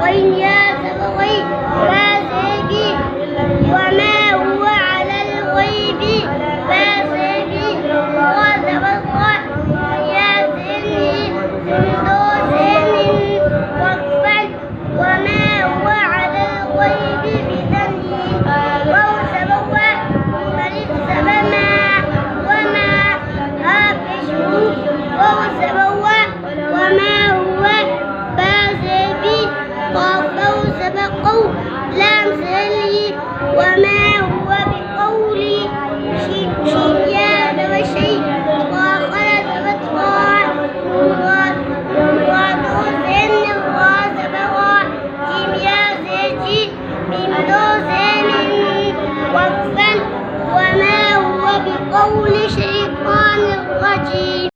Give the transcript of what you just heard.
غين يا سبغي فاسقي وما هو على الغيب فاسقي وسب الطاء يا سني سندوس وقفا وما هو على الغيب بذنبي وسب الطاء ملك سبما وما هافشه وسب وما هو فاسقي وقفوا سبقوا لام سلي وما هو بقول شيئا وشيء وخلت بطاع وضوء وسبقا كيمياء سيجي بمدوسين وقفا وما هو بقول شيطان الرجيم.